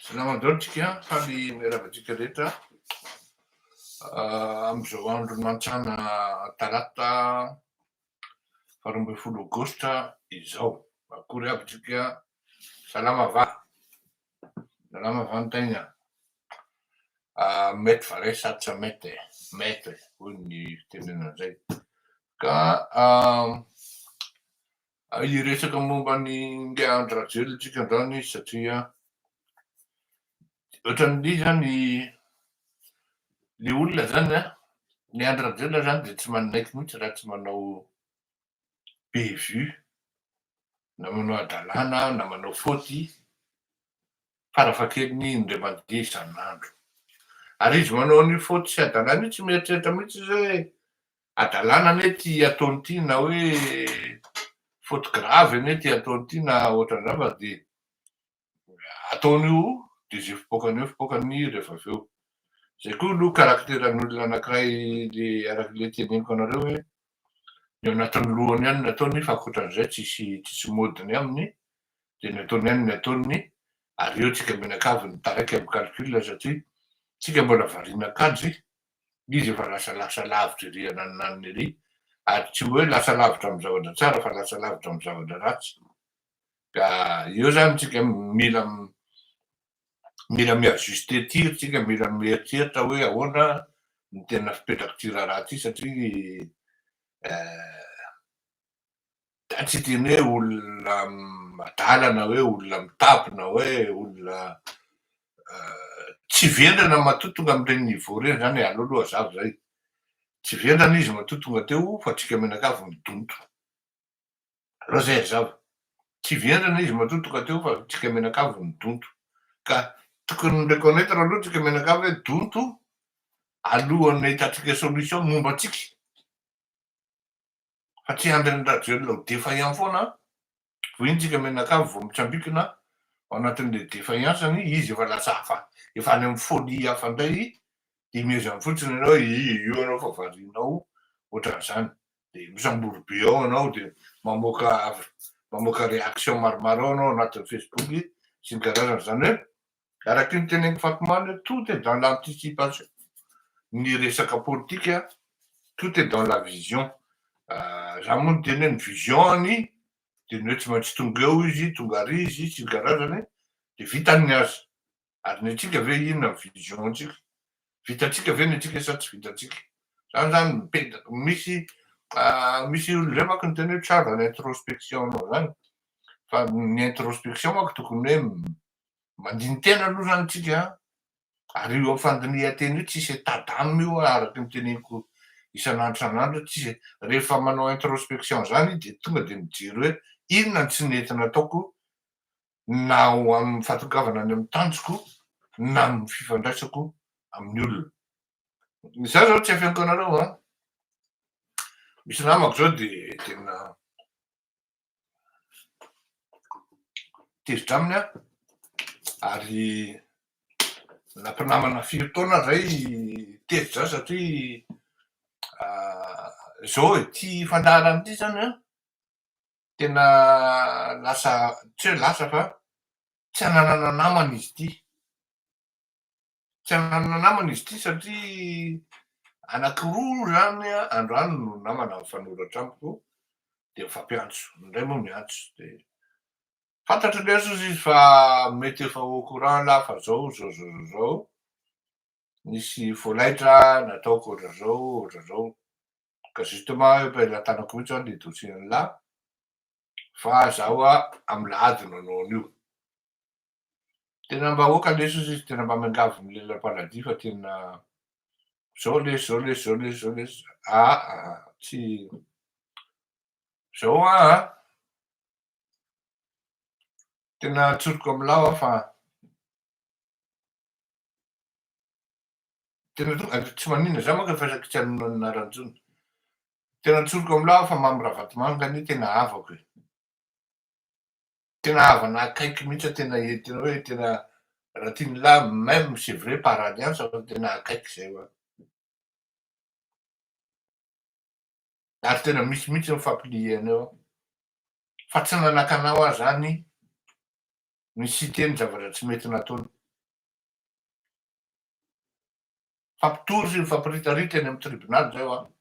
Salamandao antsika faly miaravatsika rehetra amin'izao andro mantsana talata 12 Aogositra izao. Akory aby tsika, salama va? Salama va ny tegna? Mety va re sady tsy mety e? Mety hoy ny fitenenana zay. Ka hiresaka momba ny andro rajelo tsika androany satria ohatran'ny zany ny olona zany a, ny andro rajelo zany de tsy manaiky mihitsy raha tsy manao bévue na manao adalàna na manao faute farafahakeliny indray mandeha isan'andro. Ary izy manao an'io faute sy adalàna io tsy mieritreritra mihitsy izy hoe adalàna anie ty ataony ty na hoe faute grave anie ty ataony ty na ohatran'izany fa de ataony io de zay fipoakany eo fipoakany rehefa avy eo. Zay koa aloha karakteran'olona anankiray le arak'le teneniko anareo hoe ny ao anatin'ny lohany ihany no ataony fa ankoatran'izay tsisy modiny aminy de ny ataony ihany no ataony ary eo tsika mianakavy ny taraiky amin'ny calcul satria tsika mbola variana kajy izy efa lasa lavitra ery ananiny ery ary tsy hoe lasa lavitra amin'ny zavatra tsara fa lasa lavitra amin'ny zavatra ratsy. Ka eo zany tsika mila miajuste tir tsika mila mieritreritra hoe ahoana ny tena fipetraky ty raharaha ty satria tsy teny hoe olona madala na hoe olona mitapy na hoe olona tsy vendrana matoa tonga amin'ireny niveau reny zany aleo aloha hazava zay. Tsy vendrana izy matoa tonga teo fa tsika mianakavy midonto. Aleo zay hazava. Tsy vendrana izy matoa tonga teo fa tsika mianakavy midonto. Ka tokony ndraiky anety raha loha tsika mianakavy hoe donto alohan'ny ahitatsika solution momba atsika. Fa tsy andrin'ny rajelo ho défaillant foana vo iny tsika mianakavy vo mitsambikina ao anatin'le défaillanceany izy efa lasa hafa efa any amin'ny folie hafa indray de mihezana fotsiny ianao hoe io anao fa varianao ohatran'izany de misamboro be ao anao de mamoaka réaction maromaro ao anao anatin'ny Facebook sy ny karazana zany hoe araky ny teneniko fatomany hoe tout est dans l'anticipation. Ny resaka politika tout est dans la vision. Za moa no teny hoe ny vision any de ny hoe tsy maintsy tonga eo izy tonga ary izy sy ny karazany de vitany ny azy. Ary ny antsika ve inona ny vision antsika? Vitantsika ve ny antsika sa tsy vitantsika? Zany zany mipetaka misy olo zay manko ny teny hoe tsara ny introspection anao zany fa ny introspection manko tokony hoe mandiny tena aloha zany tsika ary io am'fandinihan-tena io tsisy tadamina io araky ny teneniko isan'andro isan'andro tsisy rehefa manao introspection zany de tonga de mijery hoe inona ny tsy nentina ataoko na ho amin'ny fahatongavana any amin'ny tanjoko na amin'ny fifandraisako amin'ny olona. Za zao tsy afianko anareo a, misy namako zao de tena tezitra aminy a ary nampinamana 5 taona zay tezitra zany satria zao ty fandaharana ty zany a tena lasa tsy hoe lasa fa tsy ananana namana izy ty. Tsy ananana namana izy ty satria anakiroa zany androany no namana mifanoratra amiko de mifampiantso, indray moa miantso de fantatro lesy izy fa mety efa au courant la fa zao nisy voalaitra nataoko ohatrazao ka justement ampelantanako mihitsy zany le dossier la fa zaho amy lahady no hanao an'io. Tena mba ahoaka lesy izy tena mba miangavy ny lelam-paladia fa tena zao lesy tsy zao tena atsoriko amy lao fa tena tsy maninona za manko efa saky tsy hanino anarany intsony. Tena atsoriko amy lao fa Mamoravatomanga anie tena havako e. Tena havana akaiky mihitsy tena hoe tena raha tiany la même c'est vrai par alliance fa tena akaiky zay hoaho. Ary tena misy mihitsy mifampiliana eo fa tsy nanankanao aho zany ny sy teny zavatra tsy mety nataony. fampitory sy fampiritarita eny amin'ny tribonaly zay ho any.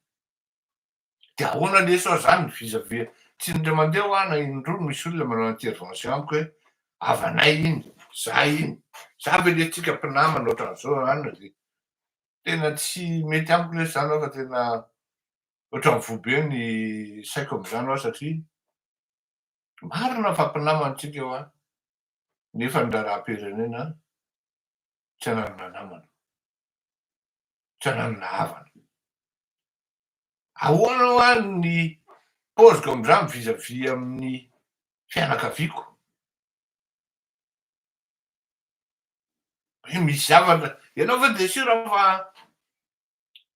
De ahoana leso zany vis-à-vis tsy indray mandeha ho ana indroa misy olona manao intervention amiko hoe avanay iny, za ve le tsika mpinamana ohatran'izao any de tena tsy mety amiko le zany aho fa tena ohatran'ny vobe ny saiko am'zany aho satria marina fa mpinamantsika eo any nefa ny raharaham-pirenena tsy ananona namana, tsy ananona havana. Ahoana ho any ny paoziko am'zany vis-à-vis amin'ny fianakaviako? Hoe misy zavatra ianao ve de sura fa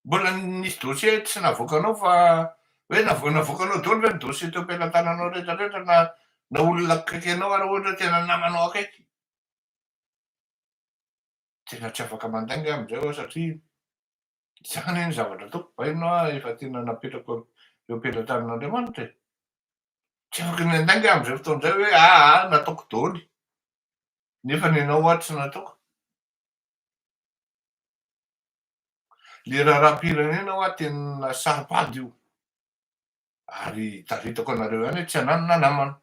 mbola nisy dossier tsy navoakanao fa hoe navoakanao daholo ve ny dossier teo am-pelantananao rehetrarehetra na olona akaiky anao ary ohatra tena namanao akaiky? Tena tsy afaka mandainga am'zay aho satria zany ny zavatra ataoko bainao a efa tena napetrako eo am-pelantanan'Andriamanitra e. Tsy afaka miandainga am'zay fotoan'zay hoe nataoko daholo nefa ny anao ato tsy nataoko. Le raharaham-pirenena ho tena saripady io ary taritako anareo ihany hoe tsy ananona namana.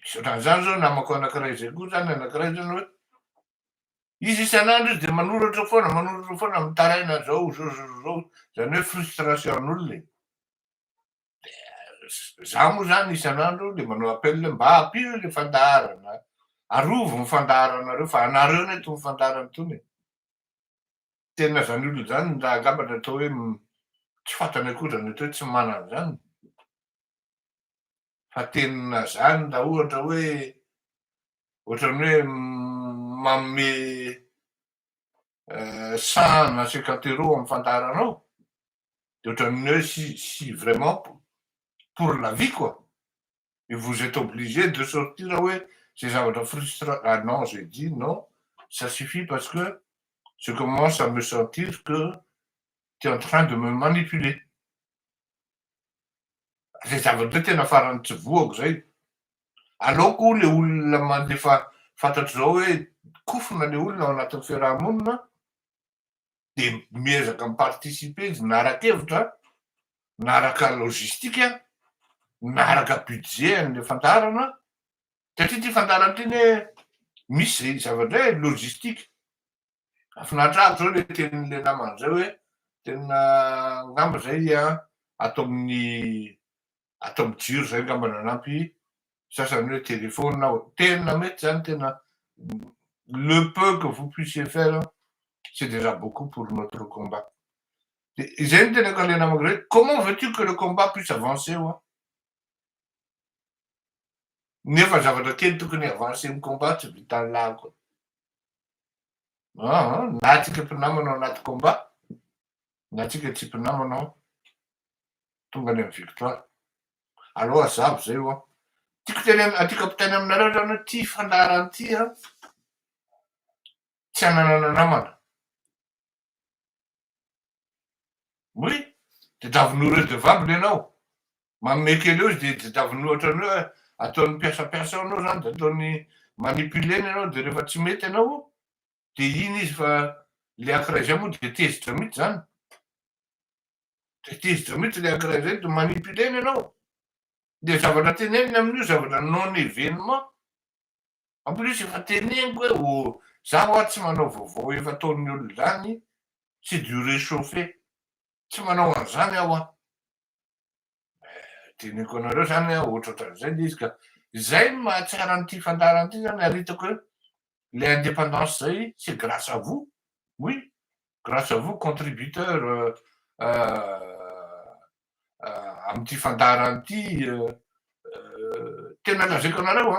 Misy ohatran'izany zao namako anankiray zay koa zany anankiray zany hoe izy isan'andro izy de manoratra foana mitaraina zao zany hoe frustration n'olona e. Za moa zany isan'andro de manao appel mba ampio le fandaharana, arovo ny fandaharanareo fa anareo ny eto ny fandaharana tony e. Tena zany olona zany raha angambatra atao hoe tsy fantany akory zany atao hoe tsy mana an'izany. Fa tena zany raha ohatra hoe ohatran'ny hoe manome cent na 50 € amin'ny fandaharanao de ohatran'ny hoe si vraiment pour la vie quoi. Et vous êtes obligé de sortir ouais ces zavatra frustrant. Ah non, j'ai dit non, ça suffit parce que je commence à me sentir que tu es en train de me manipuler. Zay zavatra tena farany tsy voako zay. Aleoko le olona mandefa fantatro zao hoe kofona le olona ao anatin'ny fiarahamonina de miezaka miparticiper izy naran-kevitra, naraka lojistika, naraka budget an'le fandaharana satria ty fandaharana ty ne misy zavatra hoe lojistika. Mahafinaritra aby zao le tenin'le namana zay hoe tena angamba zay atao amin'ny jiro zay angamba nanampy sasany hoe telefona tena mety zany tena le peu que vous puissiez faire c'est déjà beaucoup pour notre combat. Zay ny tenako an'le namako zay comment veux-tu que le combat puisse avancer hoy? Nefa zavatra kely tokony avancer ny combat tsy vitan'ny lako. Na atsika mpinamana ao anaty combat na atsika tsy mpinamana tonga any amin'ny victoire. Aleo azabo zay hoy. Tiako ampitainy aminareo zany hoe ty fandaharana ty tsy ananana namana. Oui, tadiavinao redevable ianao. Manome kely eo izy de tadiavinao ohatran'ny hoe ataony mpiasampiasa anao zany de ataony manipulena ianao de rehefa tsy mety ianao de iny izy fa le ankiray zay moa de tezitra mihitsy zany. De tezitra mihitsy le ankiray zay de manipulena ianao. De zavatra teneniny amin'io zavatra non événement. En plus efa teneniko hoe zaho tsy manao vaovao efa ataon'ny olona zany, c'est du réchauffé. Tsy manao an'izany aho teneniko anareo zany ohatrohatran'izay le izy ka zay ny mahatsara an'ity fandaharana ty zany aritako hoe le indépendance zay c'est grâce à vous. Oui, grâce à vous contributeurs amin'ity fandaharana ty tena lazaiko anareo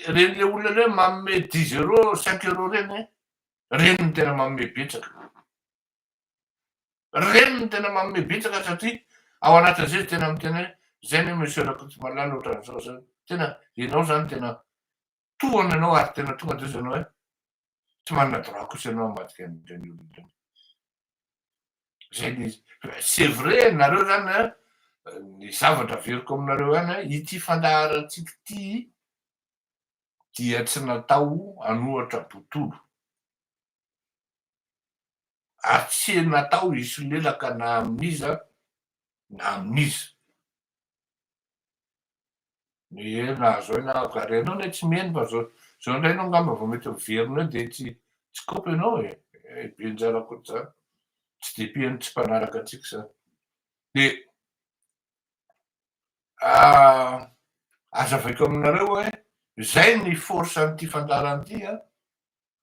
reny le olona le manome 10 € 5 € reny ny tena manome betsaka. Reny ny tena manome betsaka satria ao anatin'izay tena miteny hoe zay ny monsieur Rakotomalala ohatran'izao zany. Tena ianao zany tena tohana ianao ary tena tonga de izy ianao hoe tsy manana droit kosa ianao hamadika an'ireny olona ireny. Zay le izy. C'est vrai nareo zany ny zavatra averiko aminareo ihany ity fandaharantsika ty dia tsy natao hanohatra botolo. ary tsy natao hisy lelaka na amin'iza na amin'iza. Na zao na gary anao ne tsy miheno fa zao indray anao ngamba vao mety miverina eo de tsy kopy ianao e. Be anjara akoatr'izany. Tsy de pihany tsy mpanaraka antsika zany. De azavaiko aminareo hoe zay ny force an'ity fandaharan'ity a,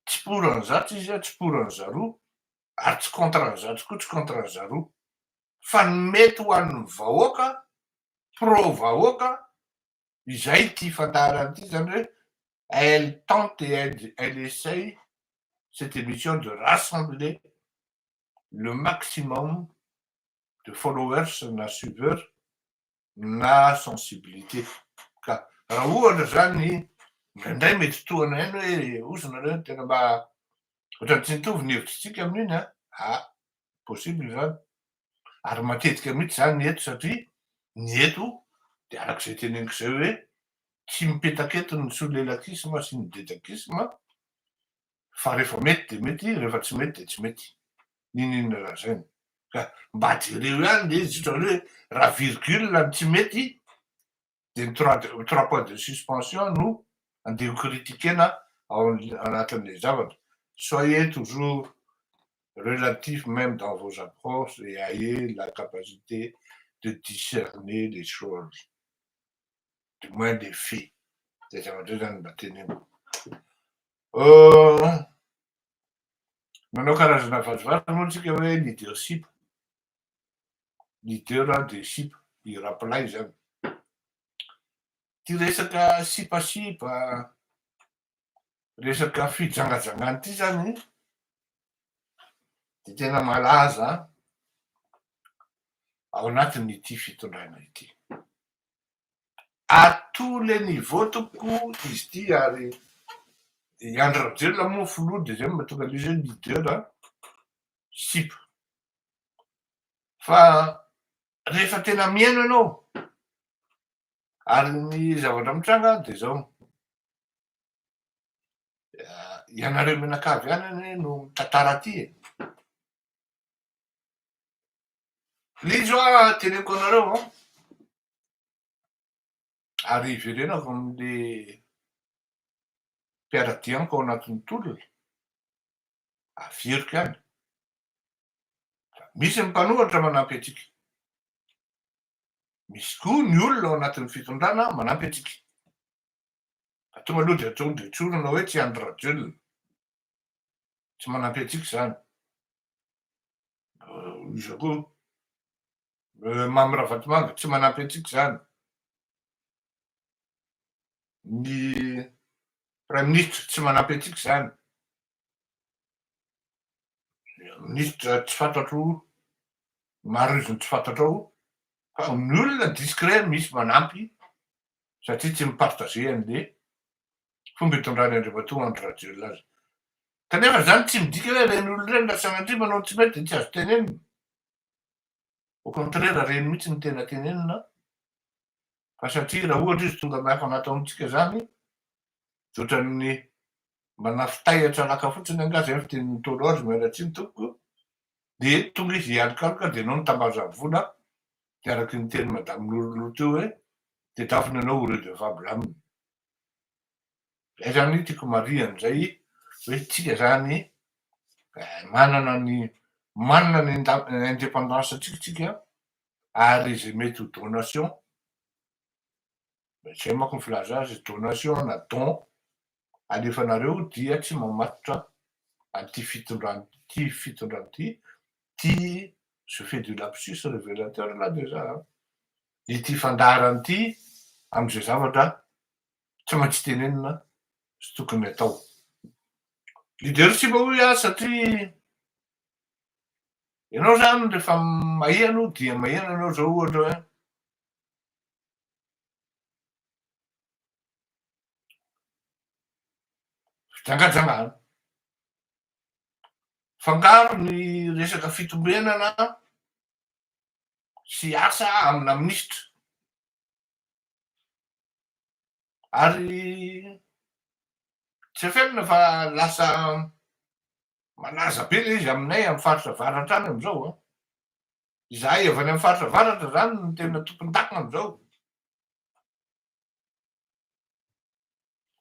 tsy pour an'izato izy a, tsy pour an'izaroa, ary tsy contre an'izato koa, tsy contre an'izaroa, fa mety ho an'ny vahoaka, pro vahoaka, izay ity fandaharan'ity zany hoe elle tente et elle essaye cette émission de rassembler le maximum de followers na suiveurs na sensibilité. Ka raha ohatra zany indraindray mety tohana eny hoe ozy nareo tena mba ohatrany tsy nitovy ny hevitrintsika amin'iny a possible zany. Ary matetika mihitsy zany ny eto satria ny eto de arak'izay teneniko zay hoe tsy mipetaketo ny solelakisma sy ny dedakisma fa rehefa mety de mety, rehefa tsy mety de tsy mety. N'inon'inona raha zany. Ka mba jereo ihany le izy ohatra hoe raha virgule ny tsy mety de ny trois points de suspension no andeha critiquena ao anatin'le zavatra. Soyez toujours relatif même dans vos approches et ayez la capacité de discerner les choses, du moins des faits. Zay zavatra zany mba teneniko. Manao karazana vazovary moa tsika hoe leadership, leader de ship, i rappelay zany. Ty resaka sipasipa, resaka fijangajangana ty zany de tena malaza ao anatin'ity fitondrana ity. À tous les niveaux toko izy ty ary i Andry Rajoelina moa filoha de zay mahatonga an'izy hoe leader ship. Fa rehefa tena mihaino ianao ary ny zavatra mitranga de zao. Ianareo menakavy ihany anie no tantara ty e. Le izy oa teneniko anareo ary iverenako am'le mpiara-dianako ao anatin'ny tolona, averiko ihany. Misy ny mpanohatra manampy atsika, misy koa ny olona ao anatin'ny fitondrana manampy atsika. Ka tonga aloha de tonga de tsorona hoe tsy Andry Rajoelina, tsy manampy atsika zany. Iza koa Mamy Ravatomanga tsy manampy atsika zany. Ny prime ministre tsy manampy atsika zany. Ministre tsy fantatro, maro izy tsy fantatrao, fa ny olona discret misy manampy satria tsy mipartager an'le fomba itondrany Andriamatoa Andry Rajoelina azy. Kanefa zany tsy midika hoe reny olona reny lasa satria manao tsy mety de tsy azo tenenina. Au contraire reny mihitsy ny tena tenenina, fa satria raha ohatra izy tonga miafa natao amitsika zany, de ohatran'ny manafitaihatra laka fotsiny anga zay fitenin'ny Ntaolo azy mialatsiny tompoko, de tonga izy hialokaloka de anao nitambaza vola de araky ny teny madame Lolo teo hoe de dafiny anao redevable aminy. Zay zany tiako marian'izay hoe tsika zany manana ny indépendance tsika ary zay mety ho donation, zay manko ny filaza azy, donation na don alefanareo dia tsy mamatotra an'ity fitondrana ty je fais du lapsus révélateur là déjà, ity fandaharan'ity am'izay zavatra tsy maintsy tenenina sy tokony atao. Leadership hoy satria ianao zany rehefa maheno dia maheno ianao zao ohatra hoe fijangajangana, fangaro ny resaka fitombenana sy asa amina ministra, ary tsy aferina fa lasa malaza be le izy aminay amin'ny faritra avaratra any am'izao a. Izahay avy any amin'ny faritra avaratra zany no tena tompon-dakana am'izao.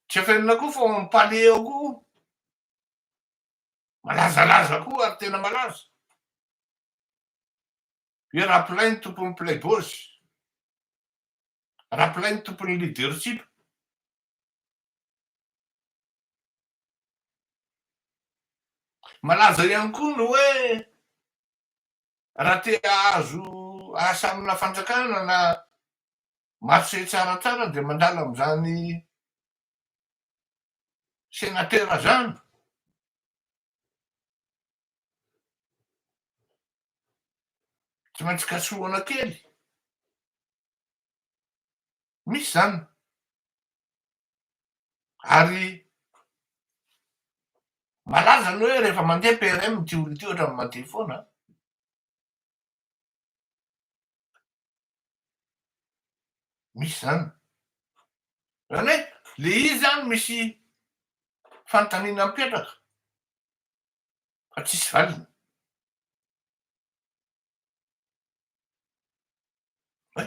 Tsy afenina koa fa Paléo koa malazalaza koa ary tena malaza. Io rapolainy tompon'ny Playboys, rapolainy tompon'ny leadership. Malaza ihany koa no hoe raha te ahazo asa amina fanjakana na marché tsaratsara de mandala am'zany senatera zany. Tsy maintsy kasoana kely. Misy zany. Ary malaza ny hoe rehefa mandeha PRM ty olo ty ohatrany mandeha foana. Misy zany. Zany hoe le izy zany misy fanontaniana mipetraka fa tsisy valiny.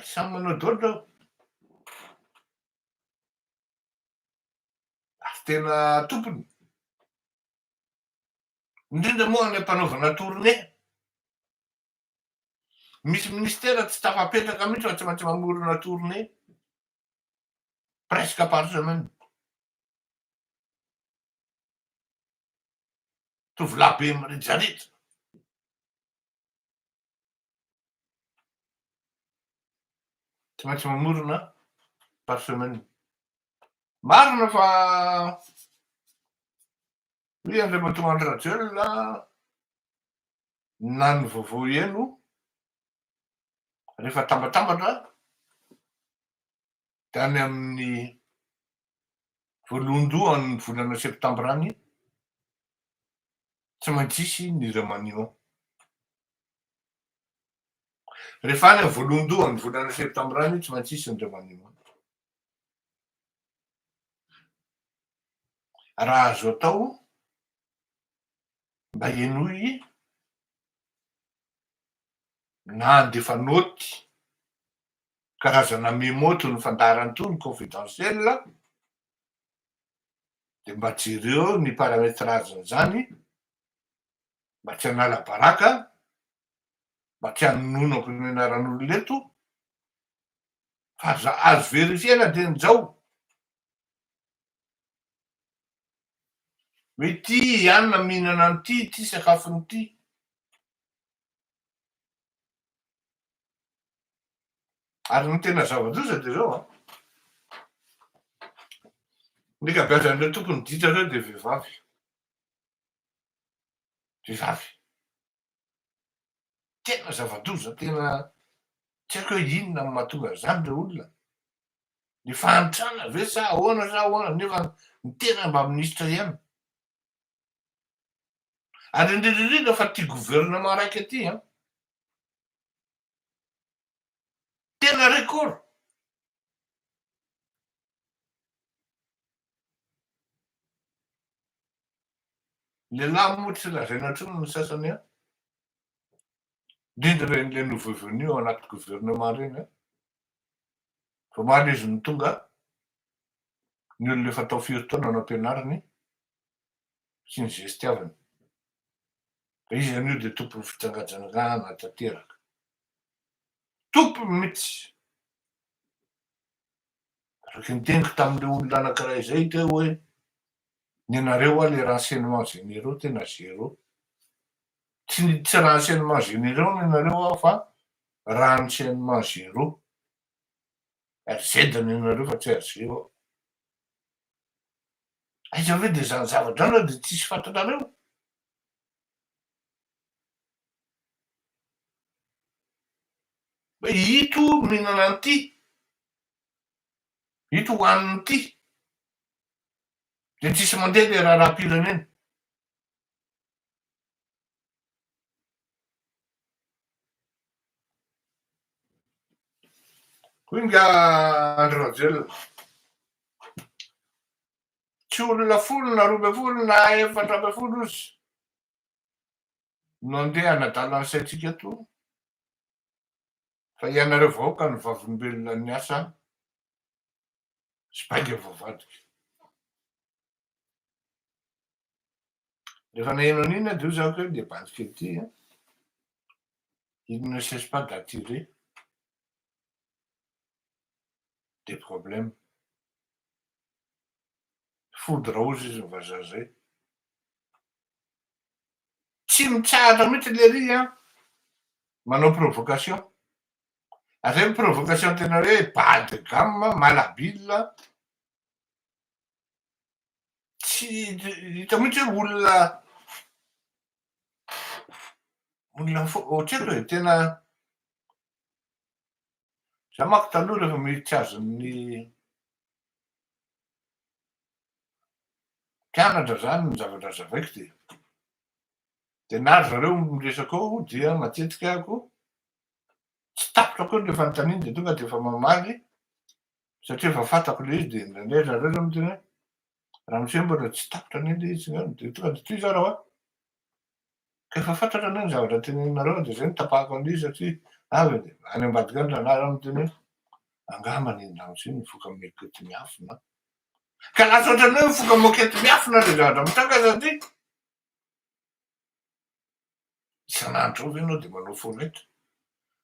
Samy manao daholo reo. Ary tena tompony. Indrindra moa ny ampanaovana tournée. Misy ministera tsy tafapetraka mihitsy fa tsy maintsy mamorona tournée presque par semaine. Tovolahy be mirejaretra. Tsy maintsy mamorona par semaine. Marina fa hoe Andriamatoa Andry Rajoelina na ny vaovao eno rehefa tambatambatra de any amin'ny voalohan-dohan'ny volana septambra any tsy maintsy isy ny remaniement. Rehefa any amin'ny voalohan-dohan'ny volana septambra any tsy maintsy isy ny remaniement. Raha azo atao mba enoy na andefa noty karazana mémo ny fandaharany tony confidentiel de mba jereo ny paramétrage zany mba tsy hanala baraka, mba tsy hanononako ny anaran'olona eto fa azo verifiena de nizao hoe ty ianona mihinana an'ity, ty sakafony ty. Ary ny tena zava-doza de zao ny kabeazan'ireo tompony ditra reo de vehivavy. Vehivavy. Tena zava-doza, tena tsy haiko hoe inona ny mahatonga zany le olona. Ny fahantrana ve sa ahoana nefa ny tena mba minisitra ihany. Ary indrindrindrindra fa ty gouvernement raiky aty tena record. Lehilahy moa tsy lazaina intsony ny sasany indrindra reny le nouveau venu ao anaty gouvernement reny fa omaly izy ny tonga ny olona efa tao firy taona no ampianariny sy ny zesitiavany. Izy an'io de tompon'ny fitsangatsanganana tanteraka. Tompony mihitsy. Raky niteniko tamin'le olona anankiray zay teo hoe ny anareo a le renseignements généraux tena zéro. Tsy renseignements généraux ny anareo fa renseignements zéro. RZ ny anareo fa tsy R0. Aiza ve de zany zavatra na de tsisy fantanareo. Hoe ito mihinana an'ity, ito hoanin'ity de tsisy mandeha le raharam-pirenena. Hoy nga Andry Rajoelina tsy olona folo na 12 na 14 izy nandeha hanadala ny saintsika to fa ianareo vahoaka ny vavolombelona ny asa sy bainga voavadika rehefa naheno an'ina de io zaho kely de bandika ty il ne cesse pas d'attirer des problèmes foudre rouge izy vazaha zay tsy mitsahatra mihitsy le ry manao provocation azay provocation tena hoe bas de gamme malhabile tsy hita mihitsy hoe olona ohatrako hoe tena za mako taloha rehefa miditsy azon'ny mpianatra zany ny zavatra zavaiko de nary zareo miresaka ao dia matetika ako tsy tapotra koa le fanontaniana de tonga de efa mamaly satria efa fantako le izy de indraindray zareo zao miteny hoe raha misy hoe mbola tsy tapotra anie le izy de tonga de toy zareo ka efa fantatra anie ny zavatra teneninareo de zay nitapahako an'le satria avy de any ambadika any ranary miteny hoe angambany indramizay mivoaka mekety miafina ka lasa ohatrany hoe mivoaka mekety miafina le zavatra mitranga satria isan'andro ao ve ianao de manao foletra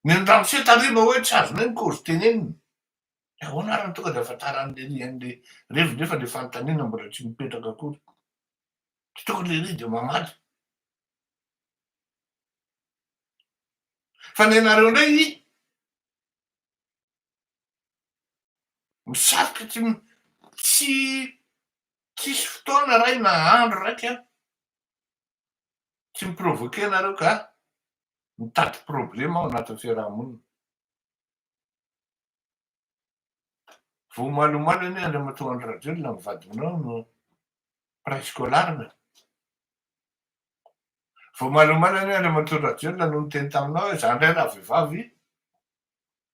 ny andramose tarima hoe tsy azonao ny kozy tenenina ahoana ary tonga de afantaran'le rian'le revo nefa le fanontaniana mbola tsy mipetraka akory tsy tokony le ry de mamaly fa ny anareo indray misarotra tsy tsisy fotoana ray na andro raiky tsy miprovoke anareo ka mitady problema ao anatin'ny fiarahamonina vo malomalo anie andramatoa andro rajolona mivadinao no préscolarina vo malomalo anie andramatoa rajolona no niteny taminao hoe za ndray raha vehivavy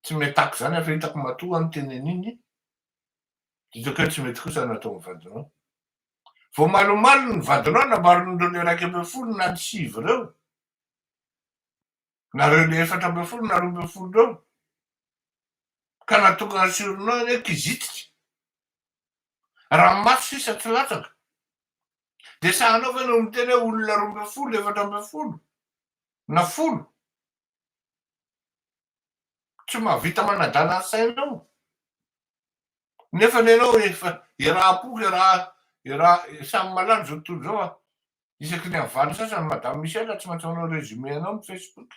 tsy metako zany afa hitako matoa ny teneniny ditako hoe tsy mety kosa natao mivadinao vo malomalo ny vadinao nambaron'ireo le 1 na 5 reo nareo le 4 na 12 reo ka natokana sironao anie kizititra raha maso sisa tsy latsaka de sahanao fa no miteny hoe olona 12 14 na 10 tsy mahavita manadala ny sainao nefa nenao efa iraha-poko iraha samy malalo zao tontolo zao isaky ny avaly sasany madame Michel tsy maintsy manao résumé anao ny Facebook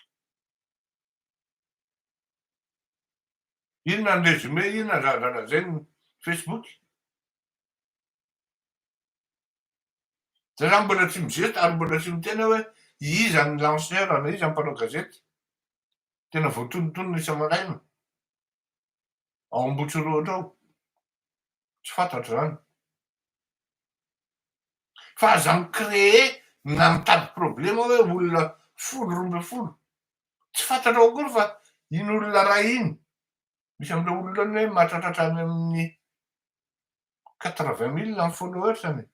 inona ny résumé inona ny zavatra zay ny Facebook za mbola tsy mizety ary mbola tsy miteny hoe iza ny lanceur na iza ny mpanao gazety tena voatonontonona isa-malaina ao Ambotsoroatra ao tsy fantatra zany fa aza micréer na mitady problema hoe olona 10 tsy fantatra ao akory fa iny olona ray iny misy am'le olona ny hoe mahatratratra any amin'ny 80 000 ny followersany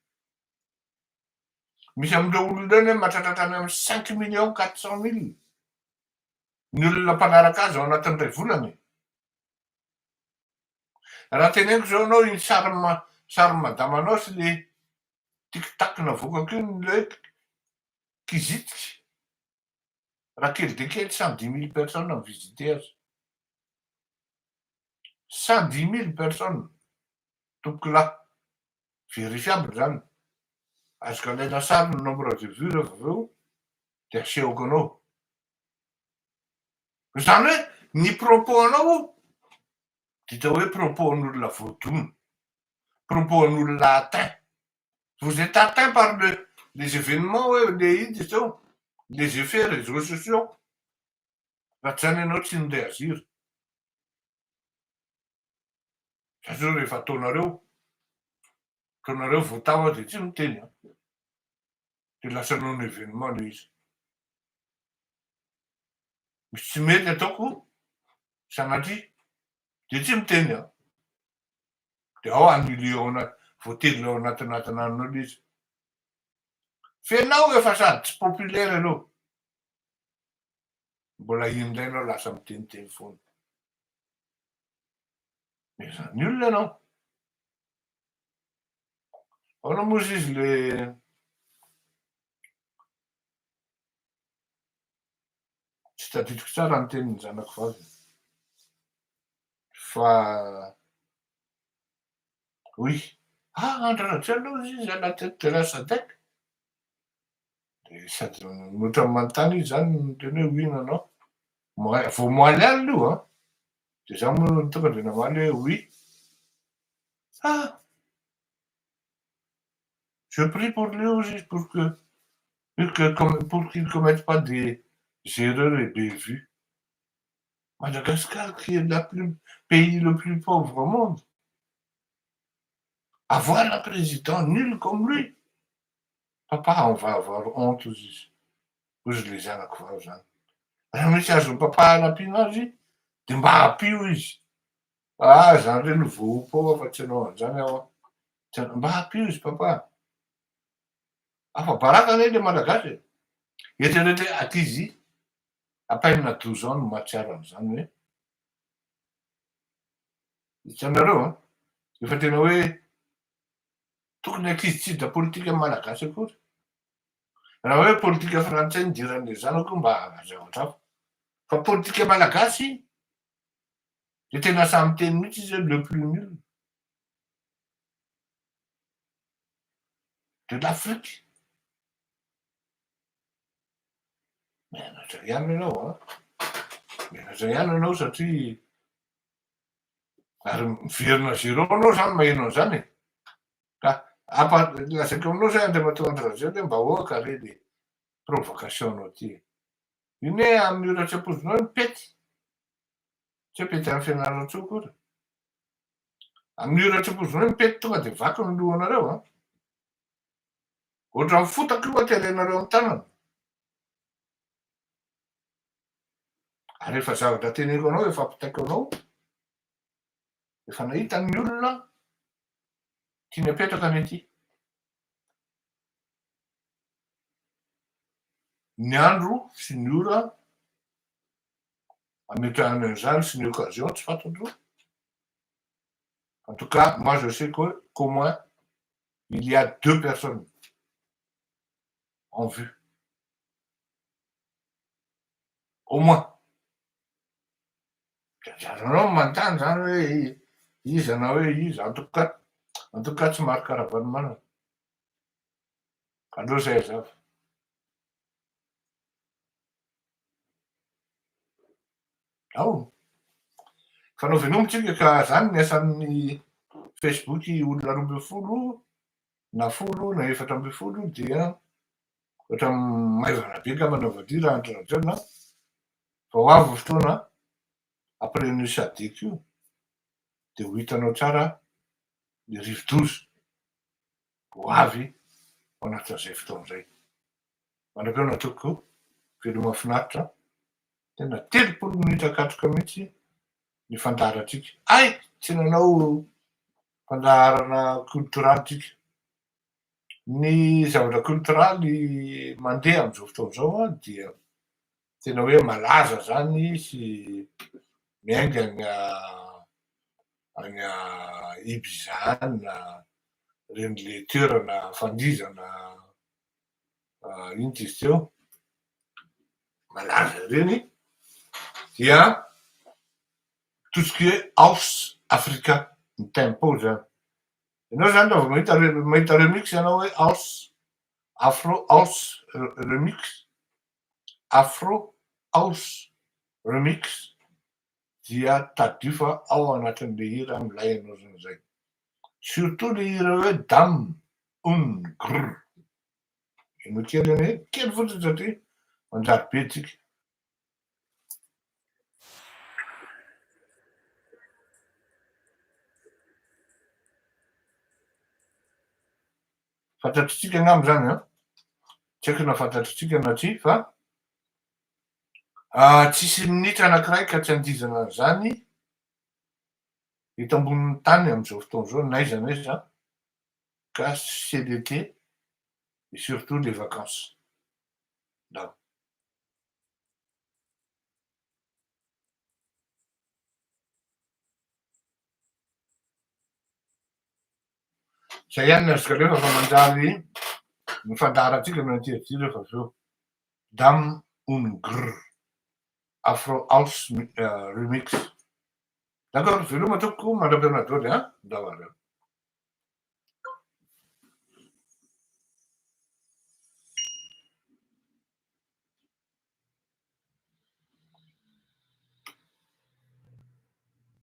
misy am'le olona ny hoe mahatratratra any amin'ny 5 400 000 ny olona mpanaraka azy ao anatin'ray volany raha teneniko zao anao iny sary madamanao sy le tiktak navokako iny le kizitry raha kely de kely 110 000 personnes mivisité azy 110 000 personnes tompoko lahy verifiable zany azoko alaina sary ny nombre de vues rehefa aveo de asehoko anao zany hoe ny propos anao dita hoe propos an'olona voadona propos an'olona atteint vous êtes atteint par les événements le iny zao les effets réseaux sociaux raha tsy zany ianao tsy nireagiry satria rehefa ataonareo voatava de tsy miteny de lasa noho ny événement le izy misy tsy mety ataoko sanatria de tsy miteny de ao annulé ao voately ao anatinatinanao le izy fenao efa sady tsy populaire anao mbola indray anao lasa miteniteny foana. Ny olona anao. Ahoana moa izy le tsy tadidiko tsara ny tenin'ny zanako vavy. Fa oui, andraratrianao izy anaty terasadaika. De sady mihoatra ny manontany izy zany teny hoe oina anao. Vao moaly alina io a. De za moa tonga de namaly hoe oui. Je prie pour lui aussi pour qu'il ne commette pas des erreurs et des vues. Madagascar, qui est le pays le plus pauvre au monde, avoir un président nul comme lui. Papa, on va avoir honte aussi. Hozy le zanako vao zany. Raha misy azony papa anampiana azy, de mba hampio izy. Zany reny vopo fa tsy hanao an'izany aho. Mba hampio izy papa. Fa baraka anie le malagasy. Eritreretra ankizy ampainina 12 ans no mahatsiaro an'izany hoe. Hitanareo efa tena hoe tokony ankizy tsy hiditra politika malagasy akory. Raha hoe politika frantsay nidiran'le zanako mba azahoatra hafa. Fa politika malagasy de tena samy teny mihitsy izy le plus nul de l'Afrique. Mianatra ihany ianao mianatra ihany ianao satria ary miverina zéro anao zany maheno an'izany. Ka lazaiko aminao zay andriamatoa Andrazay hoe mba ahoaka re le provocation anao ty. Iny hoe amin'ny ora tsy ampoizinao mipety. Tsy hapety amin'ny fianarana intsony akory. Amin'ny ora tsy ampoizinao mipety tonga de vaky ny lohanareo. Ohatran'ny fotaka io aterenareo amin'ny tanana. Ary efa zavatra teneko anao efa ampitaiko anao. Efa nahita ny olona tiany apetraka any aty. Ny andro sy ny ora ametrahany an'izany sy ny occasion tsy fantatro. En tout cas, moi je sais qu'au moins il y a 2 personnes en vue. Au moins. Anao manontany zany hoe iza na hoe iza. En tout cas tsy maro karavany manana. Aleo zay azava. Ao. Fa nao venombotsika ka zany ny asan'ny Facebook olona 12 na 10 na 14 dia ohatra maivana be ka manaova-dia raha andraratra na fa ho avy fotoana après ny sadek io de ho hitanao tsara le rivo-doza ho avy ao anatin'izay fotoana zay. Mandrapeo natoko velo mahafinaritra tena 30 minitra akatroka mihitsy ny fandaharatsika. Tsy nanao fandaharana culturale tsika. Ny zavatra culturaly mandeha am'izao fotoana zao dia tena hoe malaza zany sy miainga agny Ibizana, reny le toerana fandrizana ino ty izy teo, malaza reny dia tout ce qui est house africain ny tempo zany. Ianao zany raha vao mahita remix ianao hoe house, afro house remix, afro house remix dia tadio fa ao anatin'le hira milay anao zany. Surtout le hira hoe dame grr. Ino kely anie kely fotsiny satria manjary be tsika. Fantatritsika angamba zany tsy haiko na fantatritsika na tsia fa tsisy minitra anankiray ka tsy andizana an'izany eto ambonin'ny tany am'izao fotoana zao n'aiza n'aiza ka c'est l'été et surtout les vacances. Zay ihany ny azoko alefa fa manjary mifandaratsika no anty refa aveo. Dam und Grr Afro House remix. D'accord, veloma ataoko mandrapana daholo, hein? Dahoara.